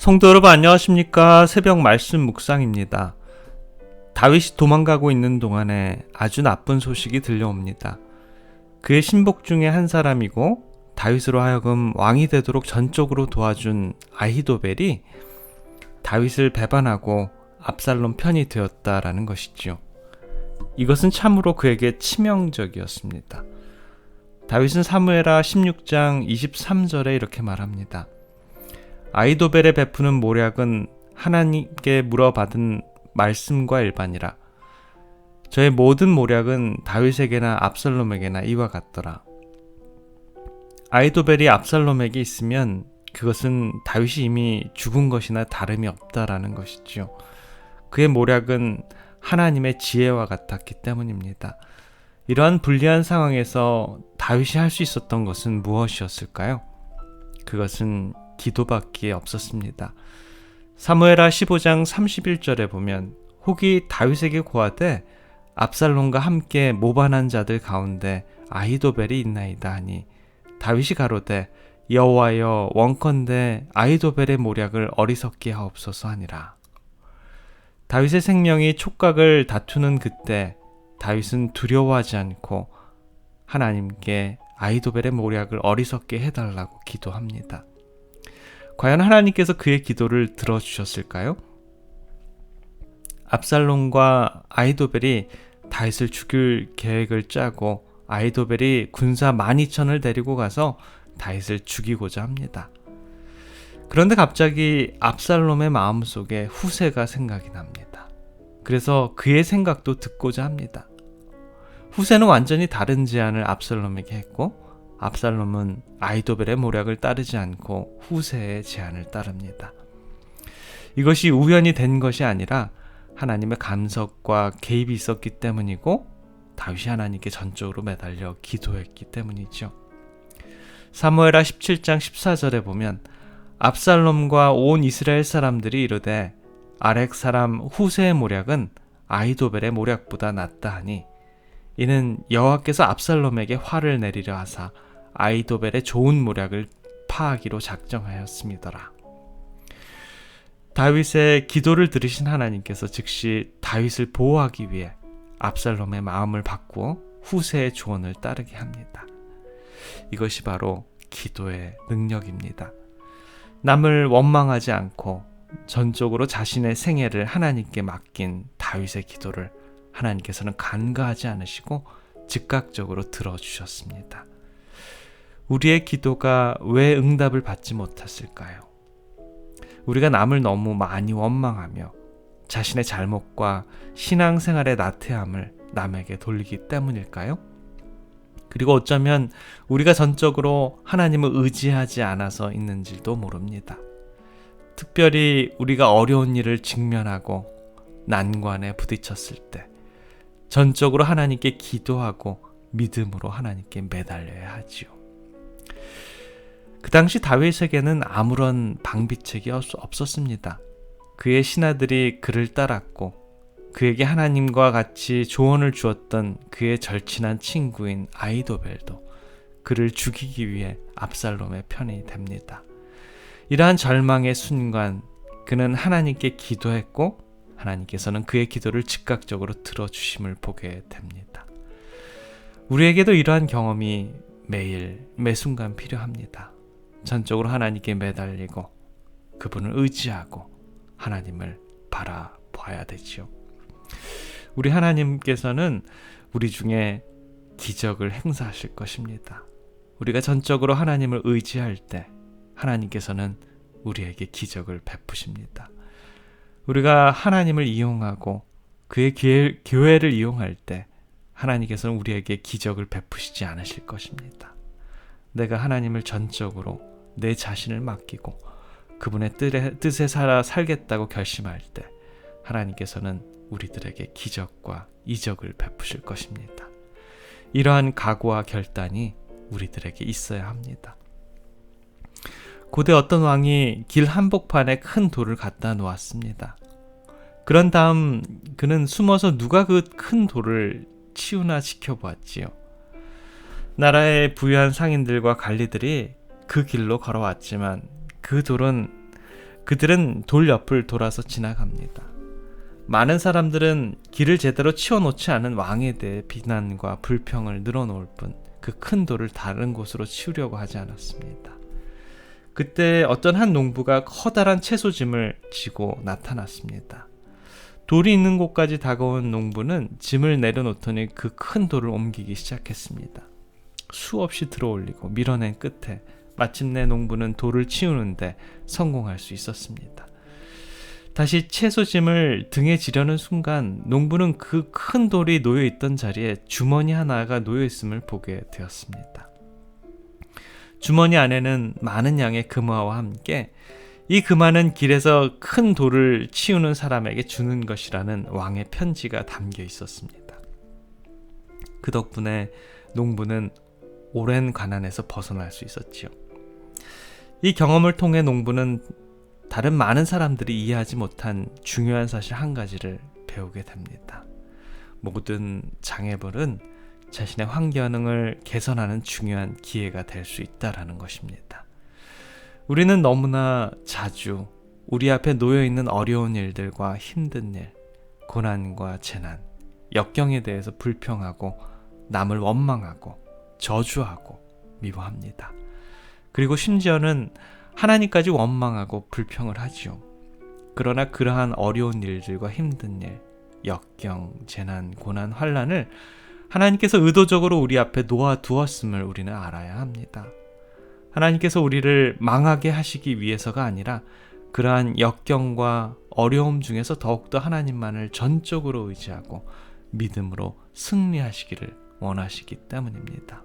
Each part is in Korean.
성도 여러분 안녕하십니까? 새벽 말씀 묵상입니다. 다윗이 도망가고 있는 동안에 아주 나쁜 소식이 들려옵니다. 그의 신복 중에 한 사람이고 다윗으로 하여금 왕이 되도록 전적으로 도와준 아히도벨이 다윗을 배반하고 압살롬 편이 되었다라는 것이지요. 이것은 참으로 그에게 치명적이었습니다. 다윗은 사무엘하 16장 23절에 이렇게 말합니다. 아히도벨의 베푸는 모략은 하나님께 물어받은 말씀과 일반이라. 저의 모든 모략은 다윗에게나 압살롬에게나 이와 같더라. 아히도벨이 압살롬에게 있으면 그것은 다윗이 이미 죽은 것이나 다름이 없다라는 것이지요. 그의 모략은 하나님의 지혜와 같았기 때문입니다. 이러한 불리한 상황에서 다윗이 할 수 있었던 것은 무엇이었을까요? 그것은 기도밖에 없었습니다. 사무엘하 15장 31절에 보면 혹이 다윗에게 고하되 압살롬과 함께 모반한 자들 가운데 아히도벨이 있나이다 하니 다윗이 가로되 여호와여 원컨대 아히도벨의 모략을 어리석게 하옵소서 하니라. 다윗의 생명이 촉각을 다투는 그때 다윗은 두려워하지 않고 하나님께 아히도벨의 모략을 어리석게 해달라고 기도합니다. 과연 하나님께서 그의 기도를 들어주셨을까요? 압살롬과 아히도벨이 다윗을 죽일 계획을 짜고 아히도벨이 군사 12,000을 데리고 가서 다윗을 죽이고자 합니다. 그런데 갑자기 압살롬의 마음속에 후세가 생각이 납니다. 그래서 그의 생각도 듣고자 합니다. 후세는 완전히 다른 제안을 압살롬에게 했고 압살롬은 아히도벨의 모략을 따르지 않고 후세의 제안을 따릅니다. 이것이 우연히 된 것이 아니라 하나님의 감석과 개입이 있었기 때문이고 다윗이 하나님께 전적으로 매달려 기도했기 때문이죠. 사무엘하 17장 14절에 보면 압살롬과 온 이스라엘 사람들이 이르되 아렉 사람 후세의 모략은 아히도벨의 모략보다 낫다 하니 이는 여호와께서 압살롬에게 화를 내리려 하사 아히도벨의 좋은 모략을 파하기로 작정하였음이더라. 다윗의 기도를 들으신 하나님께서 즉시 다윗을 보호하기 위해 압살롬의 마음을 바꾸어 후세의 조언을 따르게 합니다. 이것이 바로 기도의 능력입니다. 남을 원망하지 않고 전적으로 자신의 생애를 하나님께 맡긴 다윗의 기도를 하나님께서는 간과하지 않으시고 즉각적으로 들어주셨습니다. 우리의 기도가 왜 응답을 받지 못했을까요? 우리가 남을 너무 많이 원망하며 자신의 잘못과 신앙생활의 나태함을 남에게 돌리기 때문일까요? 그리고 어쩌면 우리가 전적으로 하나님을 의지하지 않아서 있는지도 모릅니다. 특별히 우리가 어려운 일을 직면하고 난관에 부딪혔을 때 전적으로 하나님께 기도하고 믿음으로 하나님께 매달려야 하지요. 그 당시 다윗에게는 아무런 방비책이 없었습니다. 그의 신하들이 그를 따랐고 그에게 하나님과 같이 조언을 주었던 그의 절친한 친구인 아히도벨도 그를 죽이기 위해 압살롬의 편이 됩니다. 이러한 절망의 순간 그는 하나님께 기도했고 하나님께서는 그의 기도를 즉각적으로 들어주심을 보게 됩니다. 우리에게도 이러한 경험이 매일 매순간 필요합니다. 전적으로 하나님께 매달리고 그분을 의지하고 하나님을 바라봐야 되지요. 우리 하나님께서는 우리 중에 기적을 행사하실 것입니다. 우리가 전적으로 하나님을 의지할 때 하나님께서는 우리에게 기적을 베푸십니다. 우리가 하나님을 이용하고 그의 교회를 이용할 때 하나님께서는 우리에게 기적을 베푸시지 않으실 것입니다. 내가 하나님을 전적으로 내 자신을 맡기고 그분의 뜻에 살겠다고 결심할 때 하나님께서는 우리들에게 기적과 이적을 베푸실 것입니다. 이러한 각오와 결단이 우리들에게 있어야 합니다. 고대 어떤 왕이 길 한복판에 큰 돌을 갖다 놓았습니다. 그런 다음 그는 숨어서 누가 그 큰 돌을 치우나 지켜보았지요. 나라의 부유한 상인들과 관리들이 그 길로 걸어왔지만 그 돌은 그들은 돌 옆을 돌아서 지나갑니다. 많은 사람들은 길을 제대로 치워놓지 않은 왕에 대해 비난과 불평을 늘어놓을 뿐 그 큰 돌을 다른 곳으로 치우려고 하지 않았습니다. 그때 어떤 한 농부가 커다란 채소짐을 지고 나타났습니다. 돌이 있는 곳까지 다가온 농부는 짐을 내려놓더니 그 큰 돌을 옮기기 시작했습니다. 수없이 들어올리고 밀어낸 끝에 마침내 농부는 돌을 치우는데 성공할 수 있었습니다. 다시 채소짐을 등에 지려는 순간 농부는 그 큰 돌이 놓여있던 자리에 주머니 하나가 놓여있음을 보게 되었습니다. 주머니 안에는 많은 양의 금화와 함께 이 금화는 길에서 큰 돌을 치우는 사람에게 주는 것이라는 왕의 편지가 담겨 있었습니다. 그 덕분에 농부는 오랜 가난에서 벗어날 수 있었지요. 이 경험을 통해 농부는 다른 많은 사람들이 이해하지 못한 중요한 사실 한 가지를 배우게 됩니다. 모든 장애물은 자신의 환경을 개선하는 중요한 기회가 될 수 있다는 것입니다. 우리는 너무나 자주 우리 앞에 놓여있는 어려운 일들과 힘든 일, 고난과 재난, 역경에 대해서 불평하고 남을 원망하고 저주하고 미워합니다. 그리고 심지어는 하나님까지 원망하고 불평을 하지요. 그러나 그러한 어려운 일들과 힘든 일, 역경, 재난, 고난, 환난을 하나님께서 의도적으로 우리 앞에 놓아두었음을 우리는 알아야 합니다. 하나님께서 우리를 망하게 하시기 위해서가 아니라 그러한 역경과 어려움 중에서 더욱더 하나님만을 전적으로 의지하고 믿음으로 승리하시기를 원하시기 때문입니다.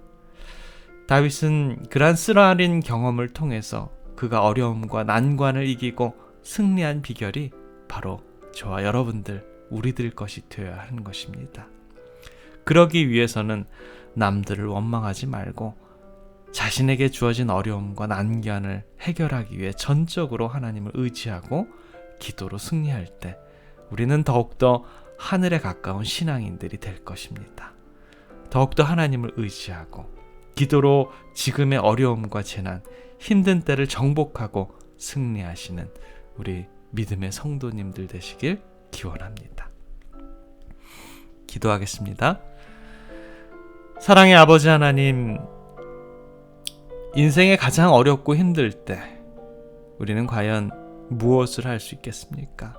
다윗은 그러한 쓰라린 경험을 통해서 그가 어려움과 난관을 이기고 승리한 비결이 바로 저와 여러분들, 우리들 것이 되어야 하는 것입니다. 그러기 위해서는 남들을 원망하지 말고 자신에게 주어진 어려움과 난관을 해결하기 위해 전적으로 하나님을 의지하고 기도로 승리할 때 우리는 더욱더 하늘에 가까운 신앙인들이 될 것입니다. 더욱더 하나님을 의지하고 기도로 지금의 어려움과 재난, 힘든 때를 정복하고 승리하시는 우리 믿음의 성도님들 되시길 기원합니다. 기도하겠습니다. 사랑의 아버지 하나님, 인생에 가장 어렵고 힘들 때 우리는 과연 무엇을 할 수 있겠습니까?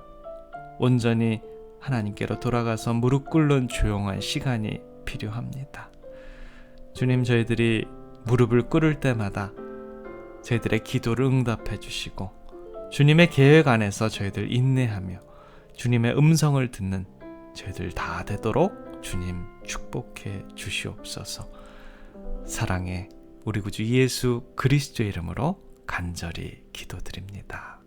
온전히 하나님께로 돌아가서 무릎 꿇는 조용한 시간이 필요합니다. 주님, 저희들이 무릎을 꿇을 때마다 저희들의 기도를 응답해 주시고 주님의 계획 안에서 저희들 인내하며 주님의 음성을 듣는 저희들 다 되도록 주님 축복해 주시옵소서. 사랑의 우리 구주 예수 그리스도의 이름으로 간절히 기도드립니다.